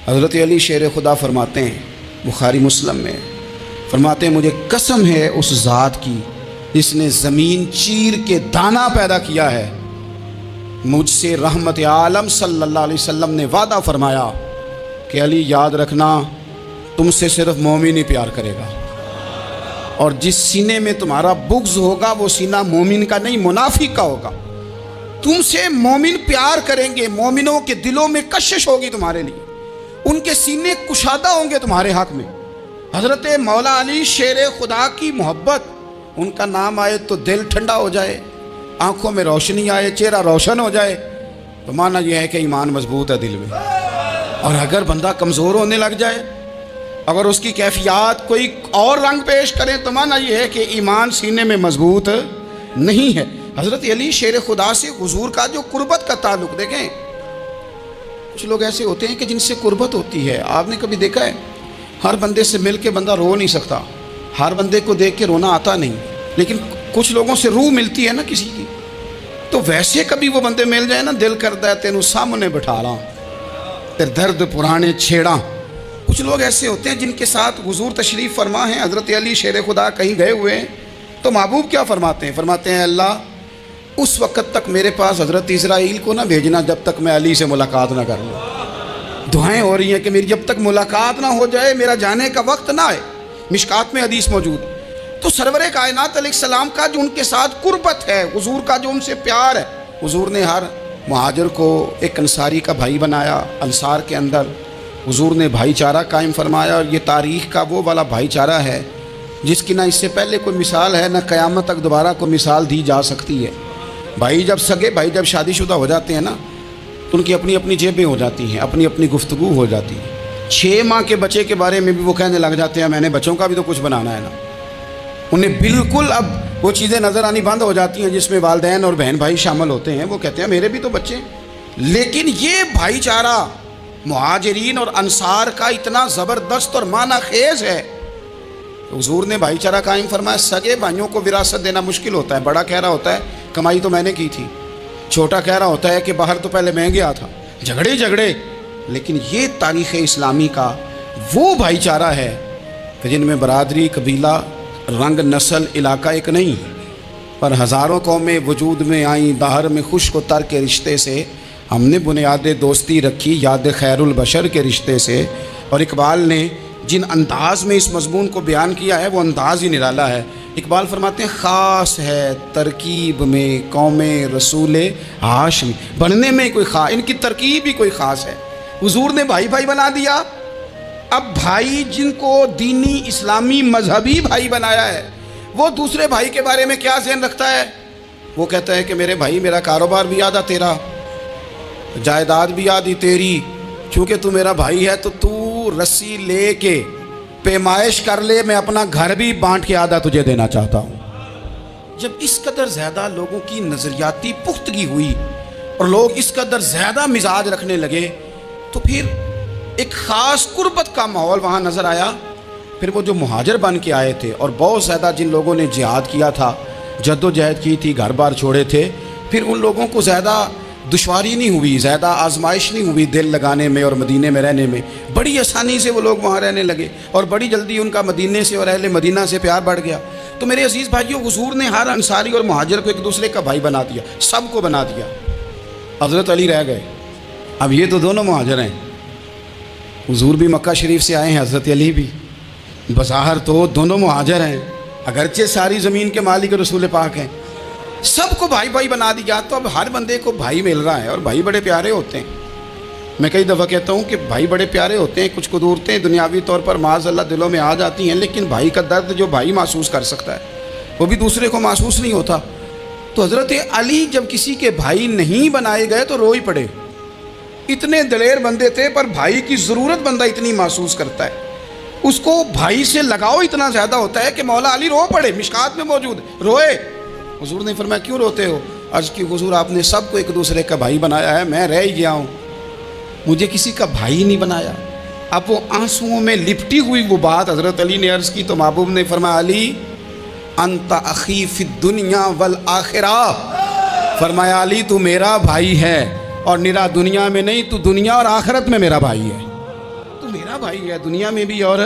حضرت علی شیر خدا فرماتے ہیں بخاری مسلم میں، فرماتے ہیں مجھے قسم ہے اس ذات کی جس نے زمین چیر کے دانہ پیدا کیا ہے، مجھ سے رحمت عالم صلی اللہ علیہ وسلم نے وعدہ فرمایا کہ علی یاد رکھنا تم سے صرف مومن ہی پیار کرے گا، اور جس سینے میں تمہارا بغض ہوگا وہ سینہ مومن کا نہیں منافق کا ہوگا۔ تم سے مومن پیار کریں گے، مومنوں کے دلوں میں کشش ہوگی تمہارے لیے، ان کے سینے کشادہ ہوں گے تمہارے حق میں۔ حضرت مولا علی شیر خدا کی محبت، ان کا نام آئے تو دل ٹھنڈا ہو جائے، آنکھوں میں روشنی آئے، چہرہ روشن ہو جائے، تو معنی یہ ہے کہ ایمان مضبوط ہے دل میں۔ اور اگر بندہ کمزور ہونے لگ جائے، اگر اس کی کیفیات کوئی اور رنگ پیش کریں، تو معنی یہ ہے کہ ایمان سینے میں مضبوط نہیں ہے۔ حضرت علی شیر خدا سے حضور کا جو قربت کا تعلق، دیکھیں کچھ لوگ ایسے ہوتے ہیں کہ جن سے قربت ہوتی ہے، آپ نے کبھی دیکھا ہے ہر بندے سے مل کے بندہ رو نہیں سکتا، ہر بندے کو دیکھ کے رونا آتا نہیں، لیکن کچھ لوگوں سے روح ملتی ہے نا کسی کی، تو ویسے کبھی وہ بندے مل جائے نا، دل کرتا ہے تینوں سامنے بٹھا رہا ہوں، تیرے درد پرانے چھیڑا۔ کچھ لوگ ایسے ہوتے ہیں جن کے ساتھ حضور تشریف فرما ہیں، حضرت علی شیر خدا کہیں گئے ہوئے ہیں، تو محبوب کیا فرماتے ہیں؟ فرماتے ہیں اللہ اس وقت تک میرے پاس حضرت اسرائیل کو نہ بھیجنا جب تک میں علی سے ملاقات نہ کر لوں۔ دعائیں ہو رہی ہیں کہ میری جب تک ملاقات نہ ہو جائے میرا جانے کا وقت نہ آئے، مشکات میں حدیث موجود۔ تو سرور کائنات علیہ السلام کا جو ان کے ساتھ قربت ہے، حضور کا جو ان سے پیار ہے، حضور نے ہر مہاجر کو ایک انصاری کا بھائی بنایا، انصار کے اندر حضور نے بھائی چارہ قائم فرمایا، اور یہ تاریخ کا وہ والا بھائی چارہ ہے جس کی نہ اس سے پہلے کوئی مثال ہے، نہ قیامت تک دوبارہ کوئی مثال دی جا سکتی ہے۔ بھائی جب سگے بھائی جب شادی شدہ ہو جاتے ہیں نا، تو ان کی اپنی اپنی جیبیں ہو جاتی ہیں، اپنی اپنی گفتگو ہو جاتی ہے۔ 6 ماہ کے بچے کے بارے میں بھی وہ کہنے لگ جاتے ہیں میں نے بچوں کا بھی تو کچھ بنانا ہے نا، انہیں بالکل اب وہ چیزیں نظر آنی بند ہو جاتی ہیں جس میں والدین اور بہن بھائی شامل ہوتے ہیں، وہ کہتے ہیں میرے بھی تو بچے۔ لیکن یہ بھائی چارہ مہاجرین اور انصار کا اتنا زبردست اور معنی خیز ہے، حضور نے بھائی چارہ قائم فرمایا۔ سگے بھائیوں کو وراثت دینا مشکل ہوتا ہے، بڑا کہہ رہا ہوتا ہے کمائی تو میں نے کی تھی، چھوٹا کہہ رہا ہوتا ہے کہ باہر تو پہلے میں گیا تھا، جھگڑے، لیکن یہ تاریخ اسلامی کا وہ بھائی چارہ ہے کہ جن میں برادری، قبیلہ، رنگ، نسل، علاقہ ایک نہیں، پر ہزاروں قومیں وجود میں آئیں، باہر میں خشک و تر کے رشتے سے ہم نے بنیاد دوستی رکھی، یاد خیر البشر کے رشتے سے۔ اور اقبال نے جن انداز میں اس مضمون کو بیان کیا ہے وہ انداز ہی نرالا ہے۔ اقبال فرماتے ہیں خاص ہے ترکیب میں قوم رسول ہاشمی، بننے میں کوئی خاص، ان کی ترکیب ہی کوئی خاص ہے۔ حضور نے بھائی بھائی بنا دیا۔ اب بھائی جن کو دینی اسلامی مذہبی بھائی بنایا ہے، وہ دوسرے بھائی کے بارے میں کیا ذہن رکھتا ہے؟ وہ کہتا ہے کہ میرے بھائی میرا کاروبار بھی آدھا تیرا، جائیداد بھی آدھی تیری، چونکہ تو میرا بھائی ہے تو تو رسی لے کے پیمائش کر لے، میں اپنا گھر بھی بانٹ کے آدھا تجھے دینا چاہتا ہوں۔ جب اس قدر زیادہ لوگوں کی نظریاتی پختگی ہوئی اور لوگ اس قدر زیادہ مزاج رکھنے لگے، تو پھر ایک خاص قربت کا ماحول وہاں نظر آیا۔ پھر وہ جو مہاجر بن کے آئے تھے اور بہت زیادہ جن لوگوں نے جہاد کیا تھا، جد و جہد کی تھی، گھر بار چھوڑے تھے، پھر ان لوگوں کو زیادہ دشواری نہیں ہوئی، زیادہ آزمائش نہیں ہوئی دل لگانے میں اور مدینے میں رہنے میں، بڑی آسانی سے وہ لوگ وہاں رہنے لگے، اور بڑی جلدی ان کا مدینے سے اور اہل مدینہ سے پیار بڑھ گیا۔ تو میرے عزیز بھائیو، حضور نے ہر انصاری اور مہاجر کو ایک دوسرے کا بھائی بنا دیا، سب کو بنا دیا۔ حضرت علی رہ گئے، اب یہ تو دونوں مہاجر ہیں، حضور بھی مکہ شریف سے آئے ہیں، حضرت علی بھی، بظاہر تو دونوں مہاجر ہیں، اگرچہ ساری زمین کے مالک رسول پاک ہیں، سب کو بھائی بھائی بنا دیا۔ تو اب ہر بندے کو بھائی مل رہا ہے، اور بھائی بڑے پیارے ہوتے ہیں۔ میں کئی دفعہ کہتا ہوں کہ بھائی بڑے پیارے ہوتے ہیں، کچھ قدورتیں دنیاوی طور پر معاذ اللہ دلوں میں آ جاتی ہیں، لیکن بھائی کا درد جو بھائی محسوس کر سکتا ہے وہ بھی دوسرے کو محسوس نہیں ہوتا۔ تو حضرت علی جب کسی کے بھائی نہیں بنائے گئے تو رو ہی پڑے، اتنے دلیر بندے تھے، پر بھائی کی ضرورت بندہ اتنی محسوس کرتا ہے، اس کو بھائی سے لگاؤ اتنا زیادہ ہوتا ہے کہ مولا علی رو پڑے، مشکات میں موجود روئے۔ حضور نے فرمایا کیوں روتے ہو؟ عرض کی حضور آپ نے سب کو ایک دوسرے کا بھائی بنایا ہے، میں رہ ہی گیا ہوں، مجھے کسی کا بھائی نہیں بنایا۔ اب وہ آنسوؤں میں لپٹی ہوئی وہ بات حضرت علی نے عرض کی تو محبوب نے فرمایا علی انت اخی فی الدنیا والآخرہ، فرمایا علی تو میرا بھائی ہے، اور نرا دنیا میں نہیں، تو دنیا اور آخرت میں میرا بھائی ہے۔ میرا بھائی ہے دنیا میں بھی اور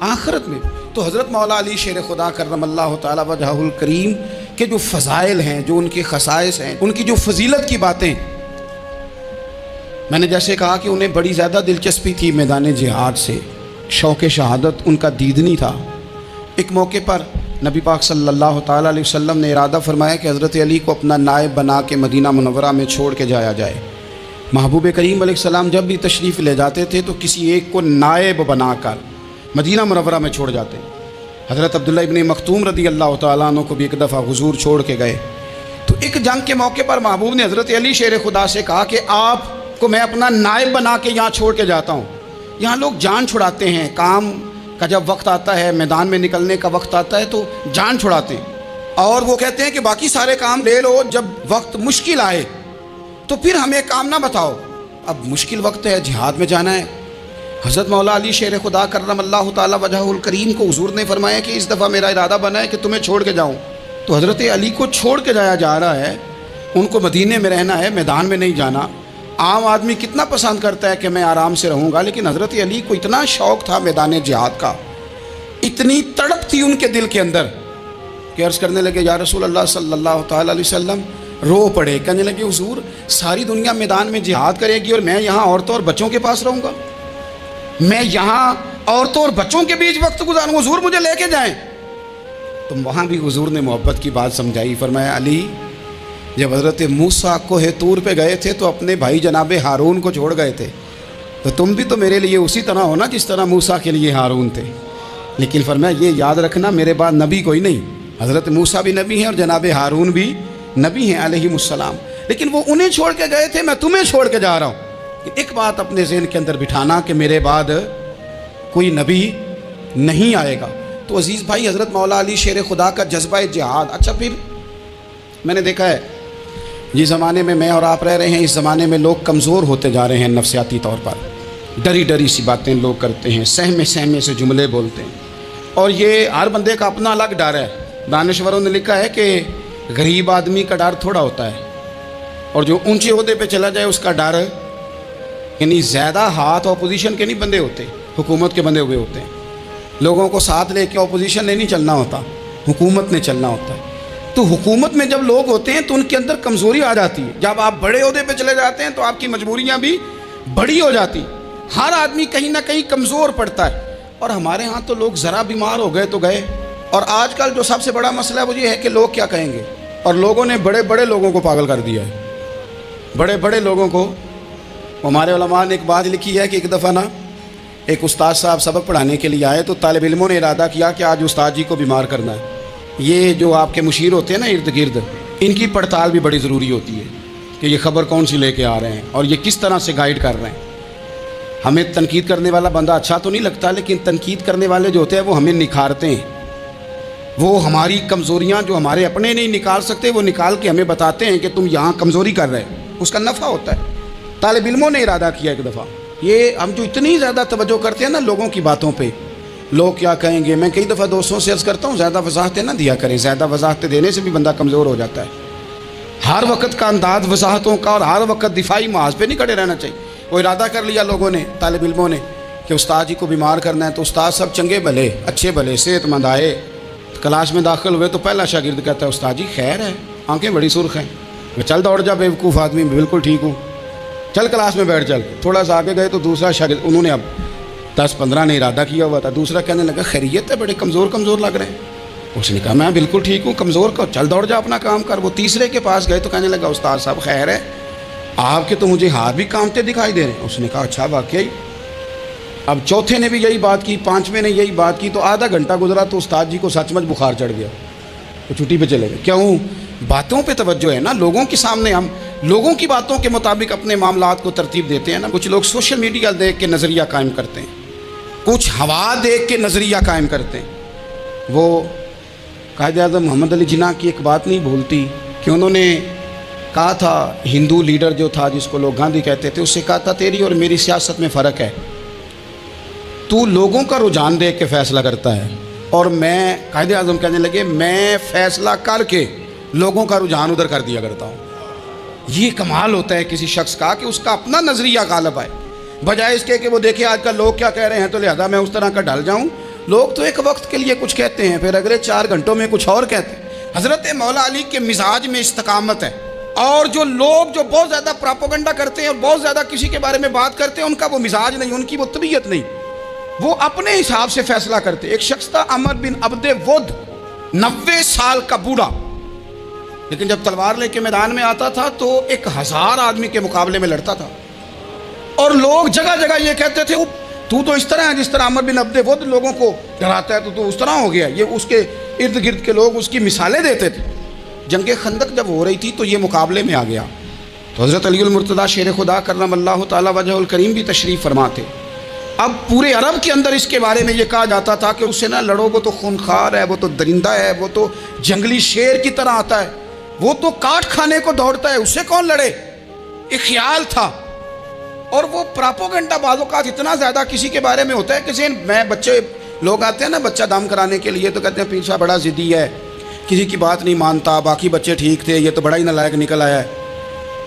آخرت میں. تو حضرت مولا علی شیر خدا کرم اللہ تعالی وجہہ الکریم کے جو فضائل ہیں، جو ان کے خصائص ہیں، ان کی جو فضیلت کی باتیں، میں نے جیسے کہا کہ انہیں بڑی زیادہ دلچسپی تھی میدان جہاد سے، شوق شہادت ان کا دیدنی تھا. ایک موقع پر نبی پاک صلی اللہ تعالیٰ علیہ وسلم نے ارادہ فرمایا کہ حضرت علی کو اپنا نائب بنا کے مدینہ منورہ میں چھوڑ کے جایا جائے. محبوب کریم علیہ السلام جب بھی تشریف لے جاتے تھے تو کسی ایک کو نائب بنا کر مدینہ منورہ میں چھوڑ جاتے. حضرت عبداللہ ابن مختوم رضی اللہ تعالیٰ عنہ کو بھی ایک دفعہ حضور چھوڑ کے گئے. تو ایک جنگ کے موقع پر محبوب نے حضرت علی شیر خدا سے کہا کہ آپ کو میں اپنا نائب بنا کے یہاں چھوڑ کے جاتا ہوں. یہاں لوگ جان چھڑاتے ہیں، کام کا جب وقت آتا ہے، میدان میں نکلنے کا وقت آتا ہے تو جان چھڑاتے ہیں، اور وہ کہتے ہیں کہ باقی سارے کام لے لو، جب وقت مشکل آئے تو پھر ہمیں کام نہ بتاؤ. اب مشکل وقت ہے، جہاد میں جانا ہے. حضرت مولا علی شیر خدا کرم اللہ تعالی وجہہ الکریم کو حضور نے فرمایا کہ اس دفعہ میرا ارادہ بنا ہے کہ تمہیں چھوڑ کے جاؤں. تو حضرت علی کو چھوڑ کے جایا جا رہا ہے، ان کو مدینے میں رہنا ہے، میدان میں نہیں جانا. عام آدمی کتنا پسند کرتا ہے کہ میں آرام سے رہوں گا، لیکن حضرت علی کو اتنا شوق تھا میدان جہاد کا، اتنی تڑپ تھی ان کے دل کے اندر کہ عرض کرنے لگے یا رسول اللہ صلی اللہ تعالیٰ علیہ وسلم. رو پڑے، کہنے لگے حضور ساری دنیا میدان میں جہاد کرے گی اور میں یہاں عورتوں اور بچوں کے پاس رہوں گا، میں یہاں عورتوں اور بچوں کے بیچ وقت گزاروں، حضور مجھے لے کے جائیں. تو وہاں بھی حضور نے محبت کی بات سمجھائی. فرمایا علی جب حضرت موسیٰ کوہ طور پہ گئے تھے تو اپنے بھائی جناب ہارون کو چھوڑ گئے تھے، تو تم بھی تو میرے لیے اسی طرح ہو نا جس طرح موسیٰ کے لیے ہارون تھے. لیکن فرمایا یہ یاد رکھنا میرے بعد نبی کوئی نہیں، حضرت موسیٰ بھی نبی ہیں اور جناب ہارون بھی نبی ہیں علیہم السلام، لیکن وہ انہیں چھوڑ کے گئے تھے، میں تمہیں چھوڑ کے جا رہا ہوں. ایک بات اپنے ذہن کے اندر بٹھانا کہ میرے بعد کوئی نبی نہیں آئے گا. تو عزیز بھائی حضرت مولا علی شیر خدا کا جذبہ جہاد. اچھا پھر میں نے دیکھا ہے جس زمانے میں اور آپ رہ رہے ہیں، اس زمانے میں لوگ کمزور ہوتے جا رہے ہیں نفسیاتی طور پر، ڈری ڈری سی باتیں لوگ کرتے ہیں، سہمے سہمے سے جملے بولتے ہیں، اور یہ ہر بندے کا اپنا الگ ڈر ہے. دانشوروں نے لکھا ہے کہ غریب آدمی کا ڈر تھوڑا ہوتا ہے اور جو اونچے عہدے پہ چلا جائے اس کا ڈر، یعنی زیادہ ہاتھ اپوزیشن کے نہیں بندے ہوتے، حکومت کے بندے ہوئے ہوتے ہیں. لوگوں کو ساتھ لے کے اپوزیشن نے نہیں چلنا ہوتا، حکومت نے چلنا ہوتا ہے. تو حکومت میں جب لوگ ہوتے ہیں تو ان کے اندر کمزوری آ جاتی ہے. جب آپ بڑے عہدے پہ چلے جاتے ہیں تو آپ کی مجبوریاں بھی بڑی ہو جاتی. ہر آدمی کہیں نہ کہیں کمزور پڑتا ہے. اور ہمارے ہاں تو لوگ ذرا بیمار ہو گئے تو گئے. اور آج کل جو سب سے بڑا مسئلہ وہ یہ ہے کہ لوگ کیا کہیں گے، اور لوگوں نے بڑے بڑے لوگوں کو پاگل کر دیا ہے. بڑے بڑے لوگوں کو. ہمارے علماء نے ایک بات لکھی ہے کہ ایک دفعہ نا ایک استاد صاحب سبق پڑھانے کے لیے آئے تو طالب علموں نے ارادہ کیا کہ آج استاد جی کو بیمار کرنا ہے. یہ جو آپ کے مشیر ہوتے ہیں نا ارد گرد، ان کی پڑتال بھی بڑی ضروری ہوتی ہے کہ یہ خبر کون سی لے کے آ رہے ہیں اور یہ کس طرح سے گائیڈ کر رہے ہیں. ہمیں تنقید کرنے والا بندہ اچھا تو نہیں لگتا، لیکن تنقید کرنے والے جو ہوتے ہیں وہ ہمیں نکھارتے ہیں. وہ ہماری کمزوریاں جو ہمارے اپنے نہیں نکال سکتے وہ نکال کے ہمیں بتاتے ہیں کہ تم یہاں کمزوری کر رہے ہو، اس کا نفع ہوتا ہے. طالب علموں نے ارادہ کیا ایک دفعہ، یہ ہم جو اتنی زیادہ توجہ کرتے ہیں نا لوگوں کی باتوں پہ، لوگ کیا کہیں گے، میں کئی دفعہ دوستوں سے عرض کرتا ہوں زیادہ وضاحتیں نہ دیا کریں. زیادہ وضاحتیں دینے سے بھی بندہ کمزور ہو جاتا ہے. ہر وقت کا انداز وضاحتوں کا اور ہر وقت دفاعی محاذ پہ نہیں کھڑے رہنا چاہیے. وہ ارادہ کر لیا لوگوں نے، طالب علموں نے، کہ استاد جی کو بیمار کرنا ہے. تو استاد سب چنگے بھلے اچھے بھلے صحت مند آئے، کلاس میں داخل ہوئے تو پہلا شاگرد کہتا ہے استاد جی خیر ہے، آنکھیں بڑی سرخ ہیں. میں چل دوڑ جا بیوقوف آدمی، بالکل ٹھیک ہوں، چل کلاس میں بیٹھ. چل تھوڑا سا آگے گئے تو دوسرا شاگرد، انہوں نے اب 10-15 نے ارادہ کیا ہوا تھا، دوسرا کہنے لگا خیریت ہے، بڑے کمزور کمزور لگ رہے ہیں. اس نے کہا میں بالکل ٹھیک ہوں، کمزور کا چل دوڑ جا اپنا کام کر. وہ تیسرے کے پاس گئے تو کہنے لگا استاد صاحب خیر ہے، آپ کے تو مجھے ہاتھ بھی کامتے دکھائی دے رہے ہیں. اس نے کہا اچھا واقعی. اب چوتھے نے بھی یہی بات کی، پانچویں نے یہی بات کی. تو آدھا گھنٹہ گزرا تو استاد جی کو سچ مچ بخار چڑھ گیا، وہ چھٹی پہ چلے گئے. کیوں؟ باتوں پہ توجہ ہے نا. لوگوں کے سامنے ہم لوگوں کی باتوں کے مطابق اپنے معاملات کو ترتیب دیتے ہیں نا. کچھ لوگ سوشل میڈیا دیکھ کے نظریہ قائم کرتے ہیں، کچھ ہوا دیکھ کے نظریہ قائم کرتے ہیں. وہ قائد اعظم محمد علی جناح کی ایک بات نہیں بھولتی کہ انہوں نے کہا تھا، ہندو لیڈر جو تھا جس کو لوگ گاندھی کہتے تھے، اس سے کہا تھا تیری اور میری سیاست میں فرق ہے، تو لوگوں کا رجحان دیکھ کے فیصلہ کرتا ہے اور میں، قائد اعظم کہنے لگے، میں فیصلہ کر کے لوگوں کا رجحان ادھر کر دیا کرتا ہوں. یہ کمال ہوتا ہے کسی شخص کا کہ اس کا اپنا نظریہ غالب آئے. بجائے اس کے کہ وہ دیکھے آج کل لوگ کیا کہہ رہے ہیں تو لہذا میں اس طرح کا ڈھل جاؤں. لوگ تو ایک وقت کے لیے کچھ کہتے ہیں پھر اگلے 4 گھنٹوں میں کچھ اور کہتے ہیں. حضرت مولا علی کے مزاج میں استقامت ہے. اور جو لوگ جو بہت زیادہ پراپوگنڈا کرتے ہیں اور بہت زیادہ کسی کے بارے میں بات کرتے ہیں، ان کا وہ مزاج نہیں، ان کی وہ طبیعت نہیں، وہ اپنے حساب سے فیصلہ کرتے. ایک شخص تھا عمر بن عبد ود، 90 سال کا بوڑھا، لیکن جب تلوار لے کے میدان میں آتا تھا تو 1000 آدمی کے مقابلے میں لڑتا تھا. اور لوگ جگہ جگہ یہ کہتے تھے تو اس طرح ہے جس طرح عمر بن عبد ود لوگوں کو ڈراتا ہے تو اس طرح ہو گیا. یہ اس کے ارد گرد کے لوگ اس کی مثالیں دیتے تھے. جنگ خندق جب ہو رہی تھی تو یہ مقابلے میں آ گیا تو حضرت علی المرتضیٰ شیر خدا کرم اللہ تعالی وجہ الکریم بھی تشریف فرماتے. اب پورے عرب کے اندر اس کے بارے میں یہ کہا جاتا تھا کہ اسے نہ لڑو، وہ تو خونخوار ہے، وہ تو درندہ ہے، وہ تو جنگلی شیر کی طرح آتا ہے، وہ تو کاٹ کھانے کو دوڑتا ہے، اسے کون لڑے. ایک خیال تھا. اور وہ پراپوگنڈا بعض اوقات اتنا زیادہ کسی کے بارے میں ہوتا ہے کہ میں بچے لوگ آتے ہیں نا بچہ دم کرانے کے لیے تو کہتے ہیں پیر صاحب بڑا ضدی ہے، کسی کی بات نہیں مانتا، باقی بچے ٹھیک تھے، یہ تو بڑا ہی نالائق نکل آیا ہے.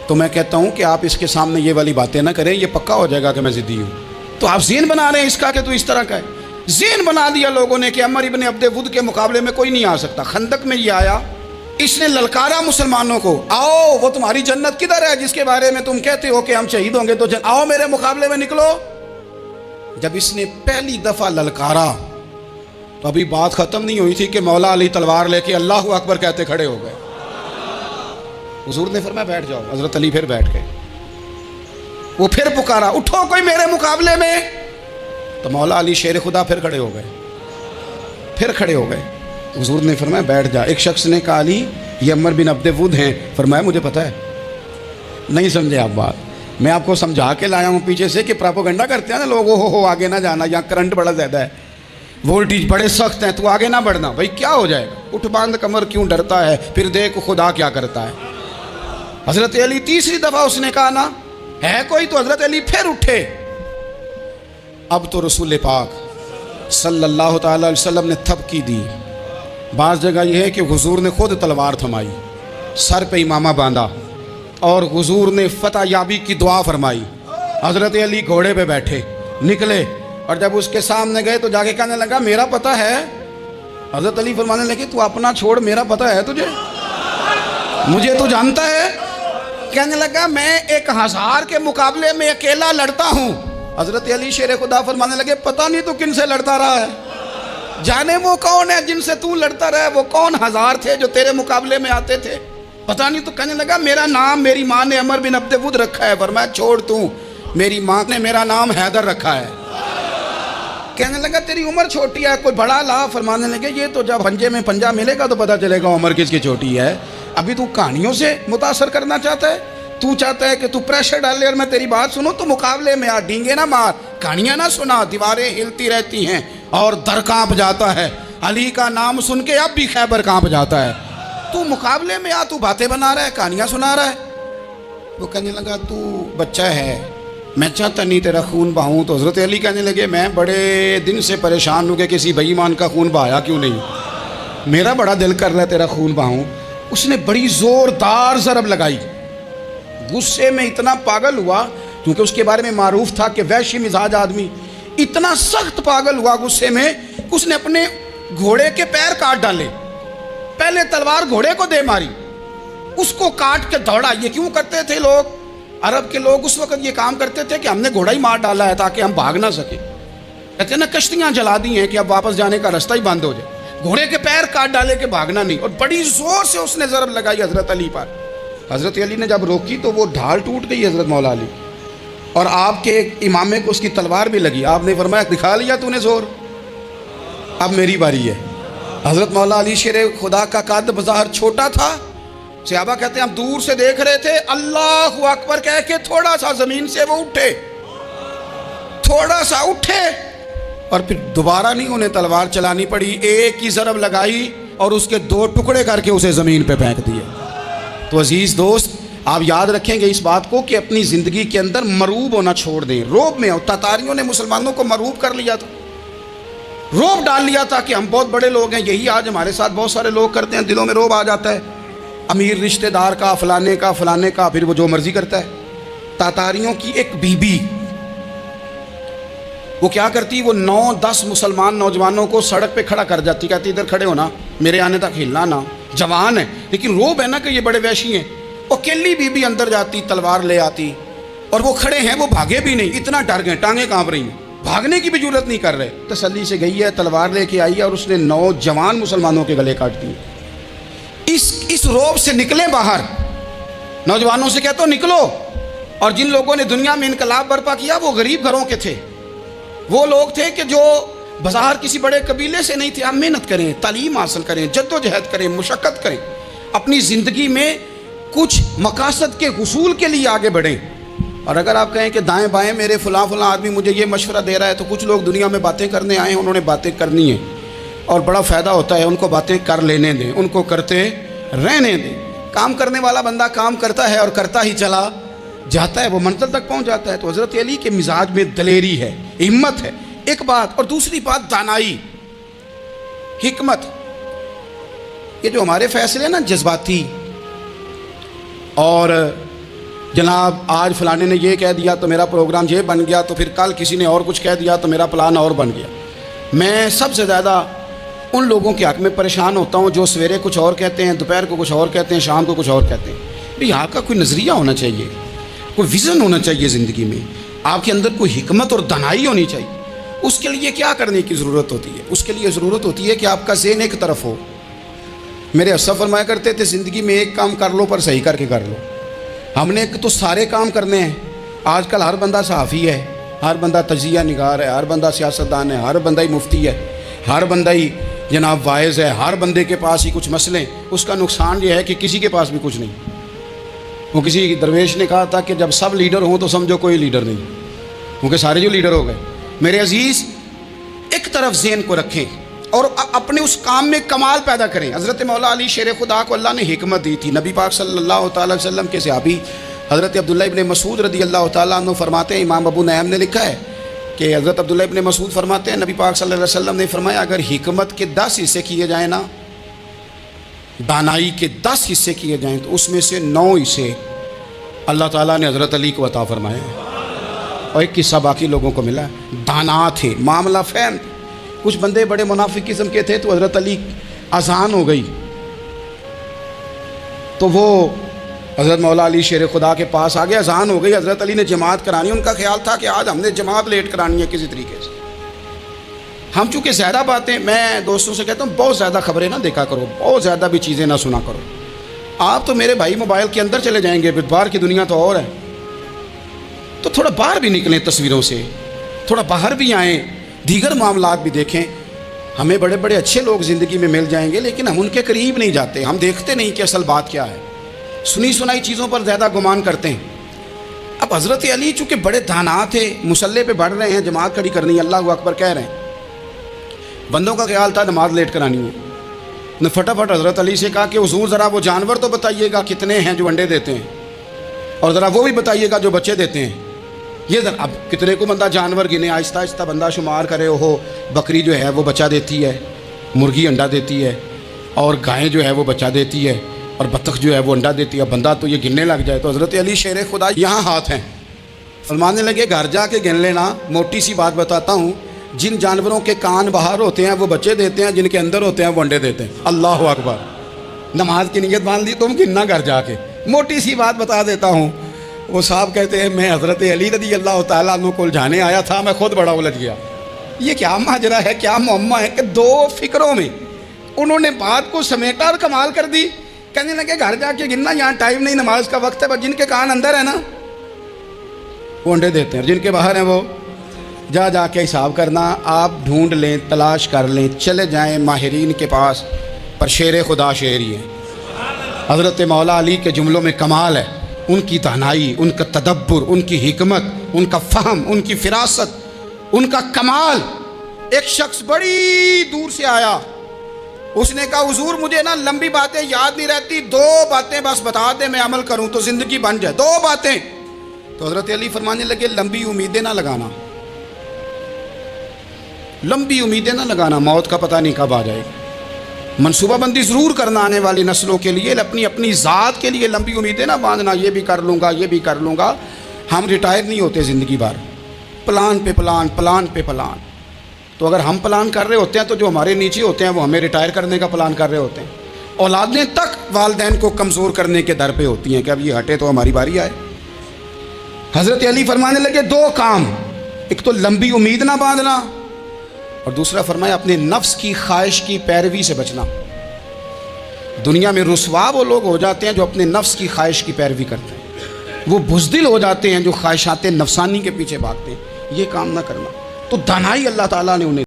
تو میں کہتا ہوں کہ آپ اس کے سامنے یہ والی باتیں نہ کریں، یہ پکا ہو جائے گا کہ میں ضدی ہوں. تو آپ ذہن بنا رہے ہیں اس کا کہ تو اس طرح کا ہے. ذہن بنا دیا لوگوں نے کہ عمر ابن عبد ود کے مقابلے میں کوئی نہیں آ سکتا. خندق میں یہ آیا، اس نے للکارا مسلمانوں کو، آؤ وہ تمہاری جنت کدھر ہے جس کے بارے میں تم کہتے ہو کہ ہم شہید ہوں گے تو آؤ میرے مقابلے میں نکلو. جب اس نے پہلی دفعہ للکارا تو ابھی بات ختم نہیں ہوئی تھی کہ مولا علی تلوار لے کے اللہ اکبر کہتے کھڑے ہو گئے. حضور نے فرمایا بیٹھ جاؤ. حضرت علی پھر بیٹھ گئے. وہ پھر پکارا اٹھو کوئی میرے مقابلے میں، تو مولا علی شیر خدا پھر کھڑے ہو گئے. پھر کھڑے ہو گئے. حضور نے فرمایا بیٹھ جا. ایک شخص نے کہا علی یہ عمر بن عبد ود ہیں. فرمایا مجھے پتہ ہے. نہیں سمجھے آپ بات، میں آپ کو سمجھا کے لایا ہوں پیچھے سے کہ پراپوگنڈا کرتے ہیں نا لوگ، ہو آگے نہ جانا، یہاں کرنٹ بڑا زیادہ ہے، وولٹیج بڑے سخت ہیں، تو آگے نہ بڑھنا. بھائی کیا ہو جائے گا، اٹھ باندھ کمر کیوں ڈرتا ہے، پھر دیکھ خدا کیا کرتا ہے. حضرت علی تیسری دفعہ اس نے کہا نا ہے کوئی، تو حضرت علی پھر اٹھے. اب تو رسول پاک صلی اللہ تعالی علیہ وسلم نے تھپکی دی. بعض جگہ یہ ہے کہ حضور نے خود تلوار تھمائی، سر پہ امامہ باندھا اور حضور نے فتح یابی کی دعا فرمائی. حضرت علی گھوڑے پہ بیٹھے نکلے اور جب اس کے سامنے گئے تو جا کے کہنے لگا میرا پتہ ہے. حضرت علی فرمانے لگے تو اپنا چھوڑ، میرا پتہ ہے تجھے، مجھے تو جانتا ہے. کہنے لگا میں 1000 کے مقابلے میں اکیلا لڑتا ہوں. حضرت علی شیر خدا فرمانے لگے پتہ نہیں تو کن سے لڑتا رہا ہے، جانے وہ کون ہے جن سے تو لڑتا رہا ہے، وہ کون 1000 تھے جو تیرے مقابلے میں آتے تھے، پتہ نہیں. تو کہنے لگا میرا نام میری ماں نے عمر بن عبد ود رکھا ہے. فرمایا چھوڑ تو، میری ماں نے میرا نام حیدر رکھا ہے. کہنے لگا تیری عمر چھوٹی ہے، کوئی بڑا لا. فرمانے لگے یہ تو جب پنجے میں پنجہ ملے گا تو پتہ چلے گا عمر کس کی چھوٹی ہے. ابھی تو کہانیوں سے متاثر کرنا چاہتا ہے، تو چاہتا ہے کہ تو پریشر ڈالے اور میں تیری بات سنوں. تو مقابلے میں آ، ڈینگے نہ مار، کہانیاں نہ سنا، دیواریں ہلتی رہتی ہیں اور در کانپ جاتا ہے. علی کا نام سن کے اب بھی خیبر کانپ جاتا ہے. تو مقابلے میں آ، تو باتیں بنا رہا ہے، کہانیاں سنا رہا ہے. وہ کہنے لگا تو بچہ ہے، میں چاہتا نہیں تیرا خون بہاؤں. تو حضرت علی کہنے لگے میں بڑے دن سے پریشان ہوں کہ کسی بے ایمان کا خون بہایا کیوں نہیں، میرا بڑا دل کر رہا ہے تیرا خون بہاؤں. اس نے بڑی زوردار ضرب لگائی. غصے میں اتنا پاگل ہوا کیونکہ اس کے بارے میں معروف تھا کہ وحشی مزاج آدمی، اتنا سخت پاگل ہوا غصے میں کہ اس نے اپنے گھوڑے کے پیر کاٹ ڈالے. پہلے تلوار گھوڑے کو دے ماری، اس کو کاٹ کے دوڑا. یہ کیوں کرتے تھے لوگ، عرب کے لوگ اس وقت یہ کام کرتے تھے کہ ہم نے گھوڑا ہی مار ڈالا ہے تاکہ ہم بھاگ نہ سکیں. کہتے ہیں نا کشتیاں جلا دی ہیں کہ اب واپس جانے کا راستہ ہی بند ہو جائے. گھوڑے کے پیر کاٹ ڈالے کہ بھاگنا نہیں. اور بڑی زور سے اس نے ضرب لگائی حضرت علی پر. حضرت علی نے جب روکی تو وہ ڈھال ٹوٹ گئی حضرت مولا علی، اور آپ کے امامے کو اس کی تلوار بھی لگی. آپ نے فرمایا دکھا لیا تو نے زور، اب میری باری ہے. حضرت مولا علی شیر خدا کا قد بظاہر چھوٹا تھا. صحابہ کہتے ہیں ہم دور سے دیکھ رہے تھے، اللہ اکبر کہہ کے تھوڑا سا زمین سے وہ اٹھے، تھوڑا سا اٹھے اور پھر دوبارہ نہیں انہیں تلوار چلانی پڑی. ایک ہی ضرب لگائی اور اس کے 2 ٹکڑے کر کے اسے زمین پہ پھینک دیے. تو عزیز دوست آپ یاد رکھیں گے اس بات کو کہ اپنی زندگی کے اندر مروب ہونا چھوڑ دیں. روب میں تاتاریوں نے مسلمانوں کو مروب کر لیا تھا، روب ڈال لیا تھا کہ ہم بہت بڑے لوگ ہیں. یہی آج ہمارے ساتھ بہت سارے لوگ کرتے ہیں، دلوں میں روب آ جاتا ہے، امیر رشتہ دار کا، فلانے کا، پھر وہ جو مرضی کرتا ہے. تاتاریوں کی ایک بی بی وہ کیا کرتی، وہ 9-10 مسلمان نوجوانوں کو سڑک پہ کھڑا کر جاتی، کہتی ادھر کھڑے ہونا، میرے آنے تک ہلنا نہ، جوان ہے لیکن روب ہے نا کہ یہ بڑے وحشی ہیں۔ اکیلی بی بی اندر جاتی، تلوار لے آتی، اور وہ کھڑے ہیں، وہ بھاگے بھی نہیں، اتنا ڈر گئے، ٹانگیں کانپ رہی ہیں، بھاگنے کی بھی ضرورت نہیں کر رہے، تسلی سے گئی ہے، تلوار لے کے آئی ہے، اور اس نے 9 جوان مسلمانوں کے گلے کاٹ دیے۔ اس روب سے نکلیں باہر، نوجوانوں سے کہتا ہوں نکلو۔ اور جن لوگوں نے دنیا میں انقلاب برپا کیا وہ غریب گھروں کے تھے، وہ لوگ تھے کہ جو بظاہر کسی بڑے قبیلے سے نہیں تھے۔ آپ محنت کریں، تعلیم حاصل کریں، جد و جہد کریں، مشقت کریں، اپنی زندگی میں کچھ مقاصد کے حصول کے لیے آگے بڑھیں۔ اور اگر آپ کہیں کہ دائیں بائیں میرے فلاں آدمی مجھے یہ مشورہ دے رہا ہے، تو کچھ لوگ دنیا میں باتیں کرنے آئے ہیں، انہوں نے باتیں کرنی ہیں اور بڑا فائدہ ہوتا ہے، ان کو باتیں کر لینے دیں، ان کو کرتے رہنے دیں۔ کام کرنے والا بندہ کام کرتا ہے اور کرتا ہی چلا جاتا ہے، وہ منزل تک پہنچ جاتا ہے۔ تو حضرت علی کے مزاج میں دلیری ہے، ہمت ہے، ایک بات، اور دوسری بات دانائی، حکمت۔ یہ جو ہمارے فیصلے ہیں نا جذباتی، اور جناب آج فلانے نے یہ کہہ دیا تو میرا پروگرام یہ بن گیا، تو پھر کل کسی نے اور کچھ کہہ دیا تو میرا پلان اور بن گیا۔ میں سب سے زیادہ ان لوگوں کے حق میں پریشان ہوتا ہوں جو سویرے کچھ اور کہتے ہیں، دوپہر کو کچھ اور کہتے ہیں، شام کو کچھ اور کہتے ہیں۔ بھئی آپ کا کوئی نظریہ ہونا چاہیے، کوئی ویژن ہونا چاہیے زندگی میں، آپ کے اندر کوئی حکمت اور دانائی ہونی چاہیے۔ اس کے لیے کیا کرنے کی ضرورت ہوتی ہے؟ اس کے لیے ضرورت ہوتی ہے کہ آپ کا ذہن ایک طرف ہو۔ میرے اسلاف فرمایا کرتے تھے زندگی میں ایک کام کر لو پر صحیح کر کے کر لو۔ ہم نے تو سارے کام کرنے ہیں۔ آج کل ہر بندہ صحافی ہے، ہر بندہ تجزیہ نگار ہے، ہر بندہ سیاستدان ہے، ہر بندہ ہی مفتی ہے، ہر بندہ ہی جناب واعظ ہے، ہر بندے کے پاس ہی کچھ مسئلے۔ اس کا نقصان یہ ہے کہ کسی کے پاس بھی کچھ نہیں۔ وہ کسی درویش نے کہا تھا کہ جب سب لیڈر ہوں تو سمجھو کوئی لیڈر نہیں، کیونکہ سارے جو لیڈر ہو گئے۔ میرے عزیز، ایک طرف ذہن کو رکھیں اور اپنے اس کام میں کمال پیدا کریں۔ حضرت مولا علی شیر خدا کو اللہ نے حکمت دی تھی۔ نبی پاک صلی اللہ تعالی وسلم کے صحابی حضرت عبداللہ ابن مسعود رضی اللہ تعالیٰ عنہ فرماتے ہیں، امام ابو نعیم نے لکھا ہے کہ حضرت عبداللہ ابن مسعود فرماتے ہیں نبی پاک صلی اللہ علیہ وسلم نے فرمایا اگر حکمت کے 10 حصے کیے جائیں نا، دانائی کے 10 حصے کیے جائیں، تو اس میں سے 9 حصے اللہ تعالیٰ نے حضرت علی کو عطا فرمایا، اور ایک قصہ باقی لوگوں کو ملا۔ دانا تھے، معاملہ فہم۔ کچھ بندے بڑے منافق قسم کے تھے، تو حضرت علی اذان ہو گئی تو وہ حضرت مولا علی شیر خدا کے پاس آ گئے، اذان ہو گئی، حضرت علی نے جماعت کرانی۔ ان کا خیال تھا کہ آج ہم نے جماعت لیٹ کرانی ہے کسی طریقے سے۔ ہم چونکہ زیادہ باتیں، میں دوستوں سے کہتا ہوں بہت زیادہ خبریں نہ دیکھا کرو، بہت زیادہ بھی چیزیں نہ سنا کرو۔ آپ تو میرے بھائی موبائل کے اندر چلے جائیں گے، باہر کی دنیا تو اور ہے، تو تھوڑا باہر بھی نکلیں تصویروں سے، تھوڑا باہر بھی آئیں، دیگر معاملات بھی دیکھیں۔ ہمیں بڑے بڑے اچھے لوگ زندگی میں مل جائیں گے، لیکن ہم ان کے قریب نہیں جاتے، ہم دیکھتے نہیں کہ اصل بات کیا ہے، سنی سنائی چیزوں پر زیادہ گمان کرتے ہیں۔ اب حضرت علی چونکہ بڑے دانا تھے، مسلح پہ بڑھ رہے ہیں، جماعت کھڑی کرنی ہے، اللہ اکبر کہہ رہے ہیں، بندوں کا خیال تھا نماز لیٹ کرانی ہے۔ نے فٹافٹ حضرت علی سے کہا کہ حضور ذرا وہ جانور تو بتائیے گا کتنے ہیں جو انڈے دیتے ہیں، اور ذرا وہ بھی بتائیے گا جو بچے دیتے ہیں۔ یہ اب کتنے کو بندہ جانور گنے، آہستہ آہستہ بندہ شمار کرے، ہو بکری جو ہے وہ بچہ دیتی ہے، مرغی انڈا دیتی ہے، اور گائیں جو ہے وہ بچہ دیتی ہے، اور بطخ جو ہے وہ انڈا دیتی ہے، بندہ تو یہ گننے لگ جائے۔ تو حضرت علی شیر خدا یہاں ہاتھ ہیں، فرمانے لگے گھر جا کے گن لینا، موٹی سی بات بتاتا ہوں، جن جانوروں کے کان باہر ہوتے ہیں وہ بچے دیتے ہیں، جن کے اندر ہوتے ہیں وہ انڈے دیتے ہیں۔ اللہ اکبر، نماز کی نیت باندھ لی تم، گننا گھر جا کے۔ موٹی سی بات بتا دیتا ہوں، وہ صاحب کہتے ہیں میں حضرت علی رضی اللہ تعالیٰ عنہ کو الجھانے آیا تھا، میں خود بڑا الجھ گیا۔ یہ کیا ماجرا ہے، کیا معمہ ہے کہ 2 فکروں میں انہوں نے بات کو سمیٹا اور کمال کر دی۔ کہنے لگے گھر جا کے گننا، یہاں ٹائم نہیں، نماز کا وقت ہے، بس جن کے کان اندر ہے نا وہ انڈے دیتے ہیں، جن کے باہر ہیں وہ جا جا کے حساب کرنا۔ آپ ڈھونڈ لیں، تلاش کر لیں، چلے جائیں ماہرین کے پاس، پر شیر خدا شعر ہی ہے۔ حضرت مولا علی کے جملوں میں کمال ہے، ان کی دانائی، ان کا تدبر، ان کی حکمت، ان کا فہم، ان کی فراست، ان کا کمال۔ ایک شخص بڑی دور سے آیا، اس نے کہا حضور مجھے نا لمبی باتیں یاد نہیں رہتی، 2 باتیں بس بتا دیں میں عمل کروں تو زندگی بن جائے، 2 باتیں۔ تو حضرت علی فرمانے لگے لمبی امیدیں نہ لگانا، لمبی امیدیں نہ لگانا، موت کا پتہ نہیں کب آ جائے گی۔ منصوبہ بندی ضرور کرنا آنے والی نسلوں کے لیے، اپنی ذات کے لیے لمبی امیدیں نہ باندھنا، یہ بھی کر لوں گا، یہ بھی کر لوں گا۔ ہم ریٹائر نہیں ہوتے زندگی بھر، پلان پہ پلان، پلان پہ پلان. تو اگر ہم پلان کر رہے ہوتے ہیں تو جو ہمارے نیچے ہوتے ہیں وہ ہمیں ریٹائر کرنے کا پلان کر رہے ہوتے ہیں. اولادیں تک والدین کو کمزور کرنے کے در پہ ہوتی ہیں کہ اب یہ ہٹے تو ہماری باری آئے. حضرت علی فرمانے لگے 2 کام، ایک تو لمبی امید نہ باندھنا، اور دوسرا فرمایا اپنے نفس کی خواہش کی پیروی سے بچنا. دنیا میں رسوا وہ لوگ ہو جاتے ہیں جو اپنے نفس کی خواہش کی پیروی کرتے ہیں، وہ بزدل ہو جاتے ہیں جو خواہشات نفسانی کے پیچھے بھاگتے ہیں. یہ کام نہ کرنا. تو دانائی اللہ تعالیٰ نے انہیں